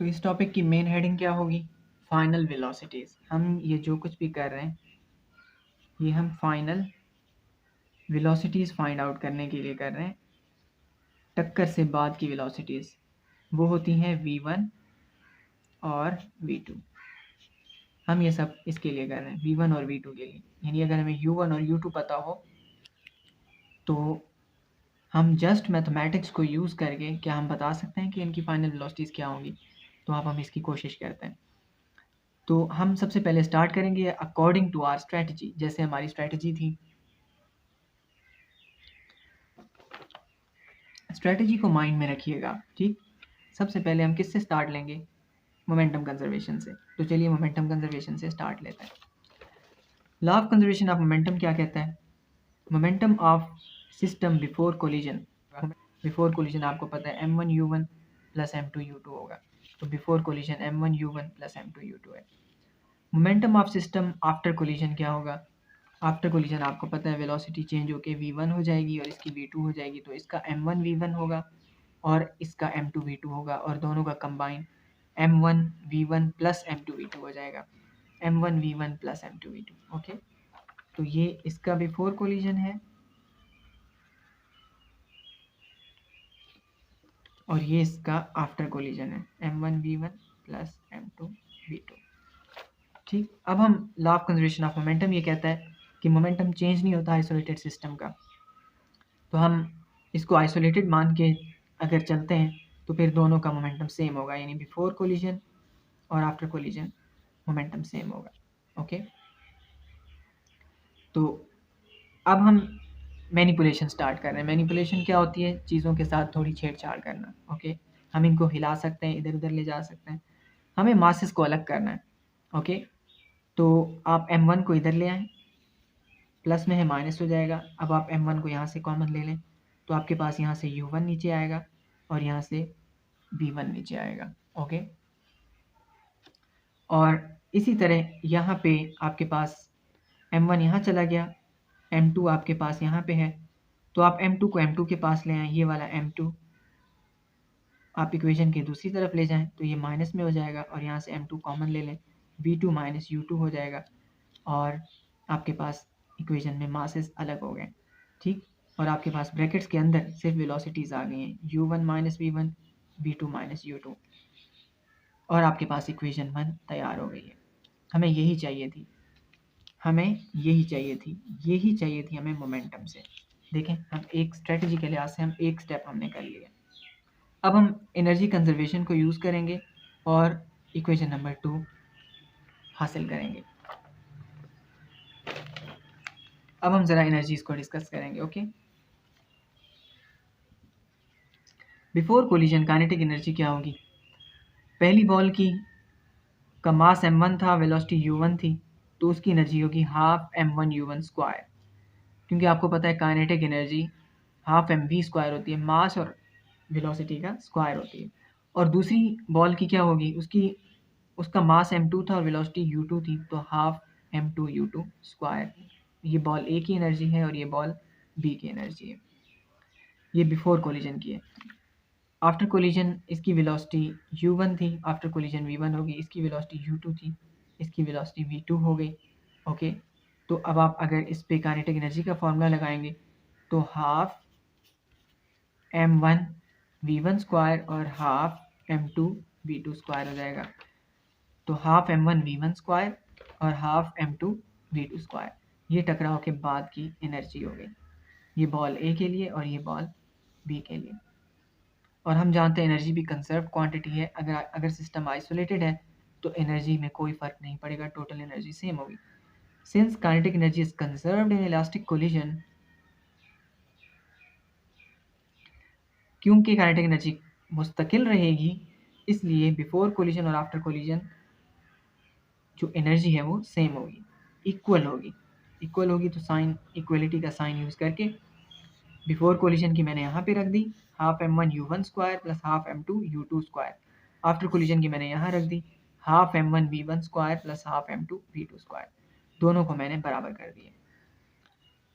तो इस टॉपिक की मेन हेडिंग क्या होगी? Final velocities. हम ये जो कुछ भी कर रहे हैं ये हम फाइनल वेलोसिटीज़ फाइंड आउट करने के लिए कर रहे हैं। टक्कर से बाद की वेलोसिटीज़ वो होती हैं v1 और v2। हम ये सब इसके लिए कर रहे हैं v1 और v2 के लिए। यानी अगर हमें u1 और u2 पता हो तो हम जस्ट मैथमेटिक्स को यूज़ करके क्या हम बता सकते हैं कि इनकी फाइनल वेलोसिटीज़ क्या होंगी। तो अब हम इसकी कोशिश करते हैं। तो हम सबसे पहले स्टार्ट करेंगे अकॉर्डिंग टू आवर स्ट्रेटजी, जैसे हमारी स्ट्रेटजी थी। स्ट्रेटजी को माइंड में रखिएगा, ठीक। सबसे पहले हम किससे स्टार्ट लेंगे? मोमेंटम कंजर्वेशन से। तो चलिए मोमेंटम कंजर्वेशन से स्टार्ट लेते हैं। Law of conservation of momentum क्या कहता है? Momentum of system before collision. Before collision आपको पता है m1u1 प्लस m2u2 होगा। तो before collision m1u1 plus m2u2 है। Momentum of system after collision क्या होगा? आफ्टर कोलिजन आपको पता है वेलोसिटी चेंज होके v1 हो जाएगी और इसकी v2 हो जाएगी। तो इसका m1 v1 होगा और इसका m2 v2 होगा और दोनों का combine m1 v1 plus m2 v2 हो जाएगा। m1 v1 plus m2 v2। Okay, तो ये इसका बिफोर कोलिजन है और ये इसका आफ्टर कोलिजन है m1 v1 plus m2 v2। ठीक, अब हम law of conservation of momentum ये कहता है कि मोमेंटम चेंज नहीं होता आइसोलेटेड सिस्टम का। तो हम इसको आइसोलेटेड मान के अगर चलते हैं तो फिर दोनों का मोमेंटम सेम होगा, यानी बिफोर कोलिजन और आफ्टर कोलिजन मोमेंटम सेम होगा। ओके, तो अब हम मैनिपुलेशन स्टार्ट कर रहे हैं। मैनिपुलेशन क्या होती है? चीज़ों के साथ थोड़ी छेड़छाड़ करना। ओके, हम इनको हिला सकते हैं, इधर उधर ले जा सकते हैं। हमें मासेस को अलग करना है। ओके, तो आप m1 को इधर ले आएँ, प्लस में है माइनस हो जाएगा। अब आप m1 को यहाँ से कॉमन ले लें तो आपके पास यहाँ से u1 नीचे आएगा और यहाँ से v1 नीचे आएगा। ओके, और इसी तरह यहाँ पे आपके पास m1 यहाँ चला गया, m2 आपके पास यहाँ पे है, तो आप m2 को m2 के पास ले आएँ। ये वाला m2 आप इक्वेशन की दूसरी तरफ ले जाएं तो ये माइनस में हो जाएगा और यहाँ से m2 कॉमन ले लें, v2 माइनस u2 हो जाएगा और आपके पास इक्वेशन में मासेस अलग हो गए। ठीक, और आपके पास ब्रैकेट्स के अंदर सिर्फ वेलोसिटीज़ आ गई हैं, u1 minus v1, v2 minus u2, और आपके पास इक्वेशन 1 तैयार हो गई है। हमें यही चाहिए थी, यही चाहिए थी हमें मोमेंटम से। देखें, हम एक स्ट्रेटजी के लिहाज से हम एक स्टेप हमने कर लिया। अब हम एनर्जी कंजर्वेशन को यूज़ करेंगे और इक्वेशन नंबर 2 हासिल करेंगे। अब हम ज़रा एनर्जीज को डिस्कस करेंगे। Okay, before collision kinetic energy क्या होगी? पहली बॉल की का मास m1 था, वेलोसिटी u1 थी, तो उसकी एनर्जी होगी हाफ m1 u1 स्क्वायर, क्योंकि आपको पता है kinetic energy half mv square होती है, मास और वेलोसिटी का स्क्वायर होती है। और दूसरी बॉल की क्या होगी? उसका मास m2 था और वेलोसिटी u2 थी, तो हाफ m2 u2 स्क्वायर। ये बॉल ए की एनर्जी है और ये बॉल बी की एनर्जी है। ये बिफोर कोलिजन की है। आफ्टर कोलिजन इसकी वेलोसिटी u1 थी, आफ्टर कोलिजन v1 होगी, इसकी वेलोसिटी u2 थी, इसकी वेलोसिटी v2 हो गई। ओके, तो अब आप अगर इस पे काइनेटिक एनर्जी का फॉर्मूला लगाएंगे तो हाफ m1 v1 स्क्वायर और हाफ m2 v2 स्क्वायर हो जाएगा। तो हाफ m1 v1 स्क्वायर और हाफ m2 v2 स्क्वायर, ये टकराव के बाद की एनर्जी हो गई। ये बॉल ए के लिए और ये बॉल बी के लिए। और हम जानते हैं एनर्जी भी कंजर्व क्वांटिटी है। अगर सिस्टम आइसोलेटेड है तो एनर्जी में कोई फर्क नहीं पड़ेगा, टोटल एनर्जी सेम होगी। Since kinetic energy is conserved in elastic collision, क्योंकि काइनेटिक एनर्जी मुस्तकिल रहेगी, इसलिए बिफोर कोलिजन और आफ्टर कोलिजन जो एनर्जी है वो सेम होगी, इक्वल होगी। तो साइन इक्वलिटी का साइन यूज़ करके बिफोर कोलिजन की मैंने यहाँ पे रख दी half m1 u1 square plus half m2 u2 square. After collision की मैंने यहाँ रख दी half m1 v1 square plus half m2 v2 square. दोनों को मैंने बराबर कर दिए।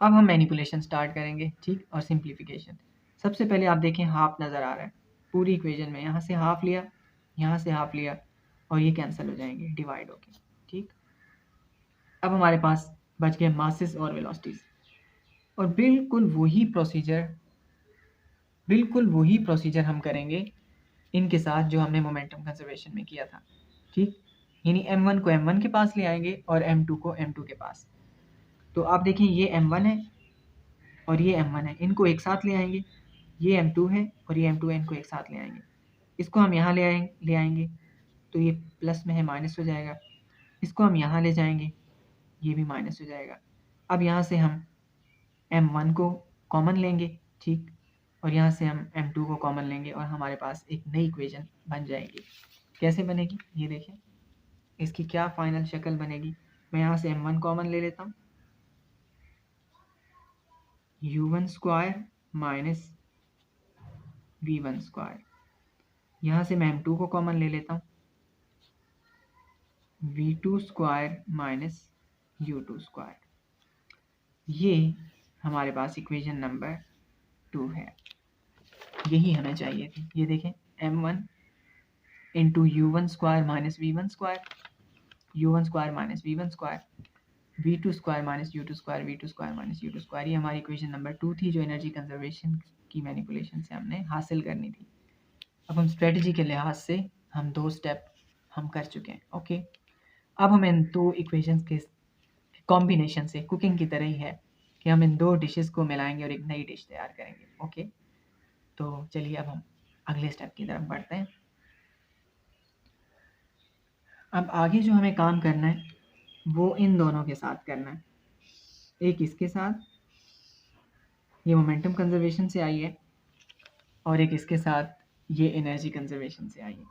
अब हम मैनिपुलेशन स्टार्ट करेंगे, ठीक, और सिंप्लीफिकेशन। सबसे पहले आप देखें हाफ नज़र आ रहा है पूरी इक्वेशन में, यहाँ से हाफ लिया यहाँ से हाफ लिया और ये कैंसिल हो जाएंगे डिवाइड होके। ठीक, अब हमारे पास बच गए मासेस और वेलोसिटीज, और बिल्कुल वही प्रोसीजर हम करेंगे इनके साथ जो हमने मोमेंटम कंजर्वेशन में किया था। ठीक, यानी m1 को m1 के पास ले आएंगे और m2 को m2 के पास। तो आप देखें ये m1 है और ये m1 है, इनको एक साथ ले आएंगे। ये m2 है और ये m2 है, इनको एक साथ ले आएंगे। इसको हम यहाँ ले आएंगे तो ये प्लस में है माइनस हो जाएगा। इसको हम यहाँ ले जाएंगे, ये भी माइनस हो जाएगा। अब यहाँ से हम m1 को कॉमन लेंगे। ठीक, और यहाँ से हम m2 को कॉमन लेंगे और हमारे पास एक नई इक्वेशन बन जाएगी। कैसे बनेगी ये देखें, इसकी क्या फाइनल शक्ल बनेगी। मैं यहाँ से m1 कॉमन ले लेता हूँ, u1 square minus v1 square. यहाँ से मैं m2 को कॉमन ले लेता हूँ, v2 square minus u2 square. ये हमारे पास इक्वेशन नंबर 2 है, यही हमें चाहिए थी। ये देखें m1 into u1 square minus v1 square, u1 square minus v1 square, v2 square minus u2 square, v2 square minus u2 square. ये हमारी इक्वेशन नंबर 2 थी जो एनर्जी कंजर्वेशन की मैनिपुलेशन से हमने हासिल करनी थी। अब हम स्ट्रेटजी के लिहाज से हम 2 स्टेप हम कर चुके हैं। ओके, अब हम इन 2 इक्वेशंस के कॉम्बिनेशन से, कुकिंग की तरह ही है कि हम इन 2 डिशेस को मिलाएंगे और एक नई डिश तैयार करेंगे। ओके, तो चलिए अब हम अगले स्टेप की तरफ बढ़ते हैं। अब आगे जो हमें काम करना है वो इन दोनों के साथ करना है। एक इसके साथ, ये मोमेंटम कंजर्वेशन से आई है, और एक इसके साथ, ये एनर्जी कंजर्वेशन से आई है।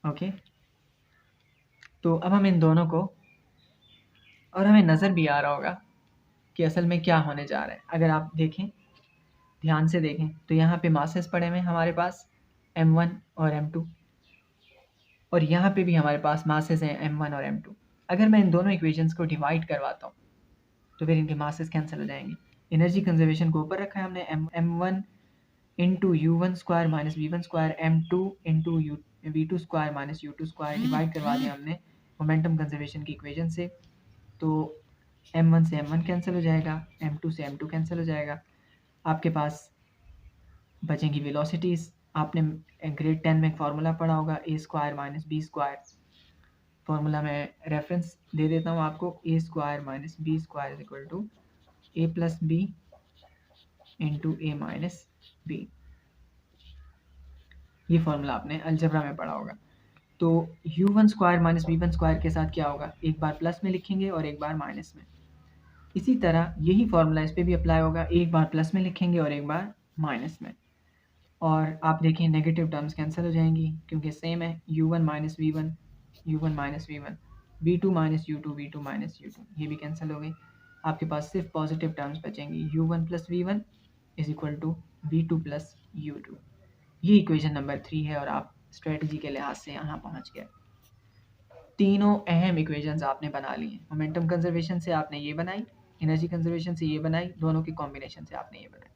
ओके, तो अब हम इन दोनों को, और हमें नज़र भी आ रहा होगा कि असल में क्या होने जा रहा है। अगर आप देखें, ध्यान से देखें तो यहाँ पे मासेस पड़े हुए हैं हमारे पास m1 और m2, और यहाँ पे भी हमारे पास मासेस हैं m1 और m2। अगर मैं इन दोनों इक्वेशंस को डिवाइड करवाता हूँ तो फिर इनके मासेस कैंसिल हो जाएंगे। एनर्जी कंजर्वेशन को ऊपर रखा है हमने, m1 into u1 square minus v1 square, m2 into v2 square minus u2 square, divide करवा दिया हमने मोमेंटम कंजर्वेशन की इक्वेशन से। तो m1 से m1 कैंसिल हो जाएगा, m2 से m2 कैंसिल हो जाएगा। आपके पास बचेंगी वेलोसिटीज़। आपने ग्रेड 10 में फार्मूला पढ़ा होगा A square minus B square. Formula मैं रेफरेंस दे देता हूँ आपको, A square minus B square is equal to A plus B into A minus B. ये फार्मूला आपने अलजबरा में पढ़ा होगा। तो u1 square minus v1 square के साथ क्या होगा, एक बार प्लस में लिखेंगे और एक बार माइनस में। इसी तरह यही फार्मूला इस पर भी अप्लाई होगा, एक बार प्लस में लिखेंगे और एक बार माइनस में। और आप देखें नेगेटिव टर्म्स कैंसिल हो जाएंगी क्योंकि सेम है, u1 minus V one, u1 minus V one, v2 minus u2, v2 minus u2, ये भी कैंसिल हो गई। आपके पास सिर्फ पॉजिटिव टर्म्स बचेंगी, u1 plus V one is equal to v2 plus u2। ये इक्वेशन नंबर 3 है और आप स्ट्रेटजी के लिहाज से यहाँ पहुँच गए। तीनों अहम इक्वेशंस आपने बना ली हैं। मोमेंटम कंजर्वेशन से आपने ये बनाई, एनर्जी कंजर्वेशन से ये बनाई, दोनों के कॉम्बिनेशन से आपने ये बनाई।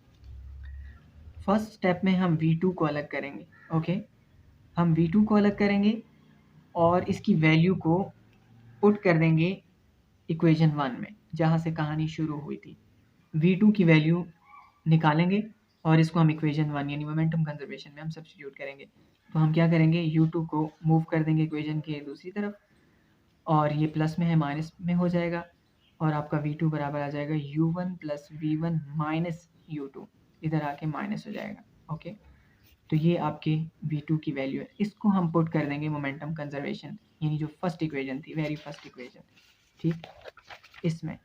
फर्स्ट स्टेप में हम v2 को अलग करेंगे। ओके, हम v2 को अलग करेंगे और इसकी वैल्यू को पुट कर देंगे इक्वेशन 1 में जहाँ से कहानी शुरू हुई थी। v2 की वैल्यू निकालेंगे और इसको हम इक्वेशन 1 यानी मोमेंटम कंजर्वेशन में हम सब्स्टिट्यूट करेंगे। तो हम क्या करेंगे, u2 को मूव कर देंगे इक्वेशन के दूसरी तरफ, और ये प्लस में है माइनस में हो जाएगा, और आपका v2 बराबर आ जाएगा u1 plus V1 minus u2, इधर आके माइनस हो जाएगा। ओके, तो ये आपके v2 की वैल्यू है। इसको हम पुट कर देंगे मोमेंटम कंजर्वेशन यानी जो फर्स्ट इक्वेशन थी, वेरी फर्स्ट इक्वेशन। ठीक, इसमें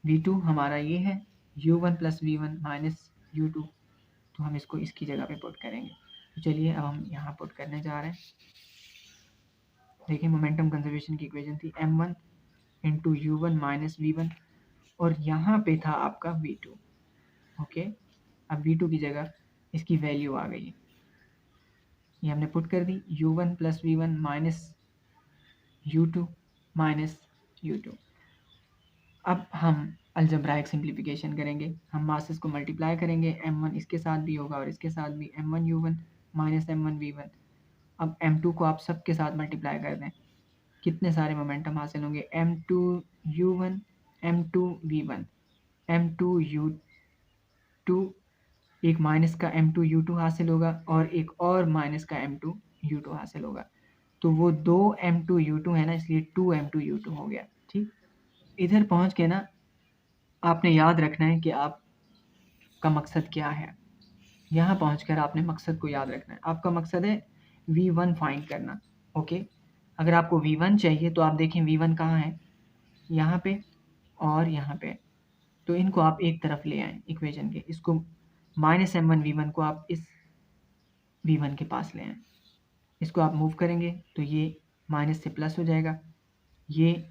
v2 हमारा ये है u1 plus V1 minus u2, तो हम इसको इसकी जगह पे पुट करेंगे। तो चलिए अब हम यहाँ पुट करने जा रहे हैं। देखिए मोमेंटम कंजर्वेशन की इक्वेशन थी m1 into u1 minus V1, और यहाँ पे था आपका v2। ओके, अब v2 की जगह इसकी वैल्यू आ गई है, ये हमने पुट कर दी, u1 plus V1 minus u2 minus u2। अब हम अलजेब्राइक सिंप्लीफिकेशन करेंगे, हम मासेस को मल्टीप्लाई करेंगे, m1 इसके साथ भी होगा और इसके साथ भी, m1 u1 माइनस m1v1। अब m2 को आप सबके साथ मल्टीप्लाई कर दें, कितने सारे मोमेंटम हासिल होंगे, m2u1 m2v1 m2u2, एक माइनस का m2u2 हासिल होगा और एक और माइनस का m2u2 हासिल होगा। तो वो 2 m2u2 है ना, इसलिए 2 m2u2 हो गया। ठीक, इधर पहुंच के ना आपने याद रखना है कि आपका मकसद क्या है। यहाँ पहुंचकर आपने मकसद को याद रखना है। आपका मकसद है v1 फाइंड करना। ओके, अगर आपको v1 चाहिए तो आप देखें v1 कहाँ है, यहाँ पे और यहाँ पे। तो इनको आप एक तरफ ले आएँ इक्वेशन के, इसको माइनस m1v1 को आप इस v1 के पास ले आएँ। इसको आप मूव करेंगे तो ये माइनस से प्लस हो जाएगा। ये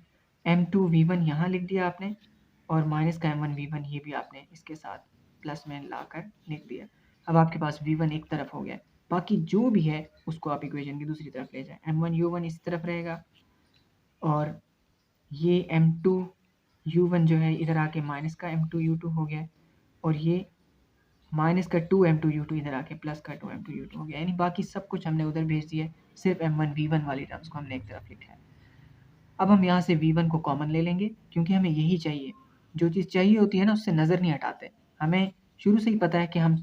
m2v1 यहाँ लिख दिया आपने और माइनस का m1v1 ये भी आपने इसके साथ प्लस में लाकर लिख दिया। अब आपके पास v1 एक तरफ हो गया, बाकी जो भी है उसको आप इक्वेशन की दूसरी तरफ ले जाएं। m1u1 इस तरफ रहेगा और ये m2u1 जो है इधर आके माइनस का m2u2 हो गया और ये माइनस का 2m2u2 इधर आके प्लस का 2m2u2 हो गया। यानी बाकी सब कुछ हमने उधर भेज दिया, सिर्फ m1v1 वाली टर्म्स को हमने एक तरफ लिखा है। अब हम यहाँ से v1 को कॉमन ले लेंगे क्योंकि हमें यही चाहिए। जो चीज़ चाहिए होती है ना उससे नज़र नहीं हटाते, हमें शुरू से ही पता है कि हम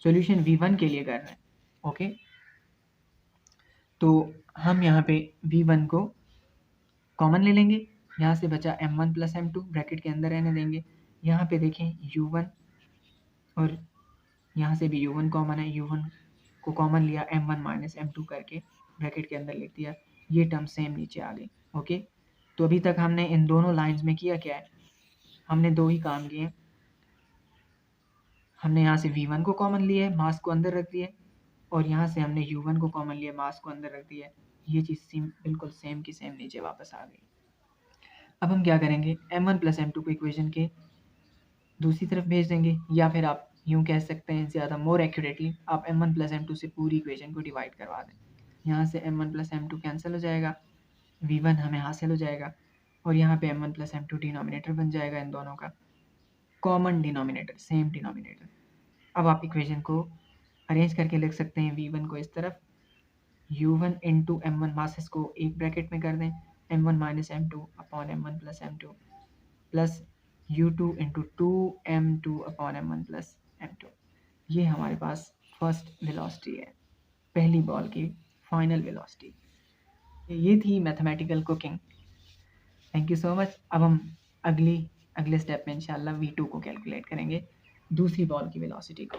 सॉल्यूशन v1 के लिए कर रहे हैं। ओके, तो हम यहाँ पे v1 को कॉमन ले लेंगे। यहाँ से बचा m1 प्लस m2, ब्रैकेट के अंदर रहने देंगे। यहाँ पे देखें u1 और यहाँ से भी u1 कॉमन है, u1 को कॉमन लिया, m1 माइनस m2 करके ब्रैकेट के अंदर लिख दिया। ये टर्म सेम नीचे आ गई। ओके, तो अभी तक हमने इन दोनों लाइंस में किया क्या है, हमने दो ही काम किए। हमने यहाँ से v1 को कॉमन लिया है, मास को अंदर रख दिया, और यहाँ से हमने u1 को कॉमन लिया, मास को अंदर रख दिया। ये चीज़ बिल्कुल सेम की सेम नीचे वापस आ गई। अब हम क्या करेंगे, m1 प्लस m2 को इक्वेशन के दूसरी तरफ भेज देंगे, या फिर आप यूँ कह सकते हैं ज़्यादा मोर एक्यूरेटली आप m1 प्लस m2 से पूरी इक्वेशन को डिवाइड करवा दें। यहाँ से m1 प्लस m2 कैंसिल हो जाएगा, v1 हमें हासिल हो जाएगा और यहाँ पे m1 प्लस m2 डिनोमिनेटर बन जाएगा, इन दोनों का कॉमन डिनोमिनेटर, सेम डिनोमिनेटर। अब आप इक्वेशन को अरेंज करके लिख सकते हैं, v1 को इस तरफ, u1 इंटू m1 मासेस को एक ब्रैकेट में कर दें, m1 minus m2 upon m1 plus m2 plus u2 into 2m2 upon m1 plus m2। ये हमारे पास फर्स्ट वेलोसिटी है, पहली बॉल की फाइनल वेलोसिटी। ये थी mathematical cooking. Thank you so much. अब हम अगले स्टेप में इंशाल्लाह v2 को कैलकुलेट करेंगे, दूसरी बॉल की वेलोसिटी को।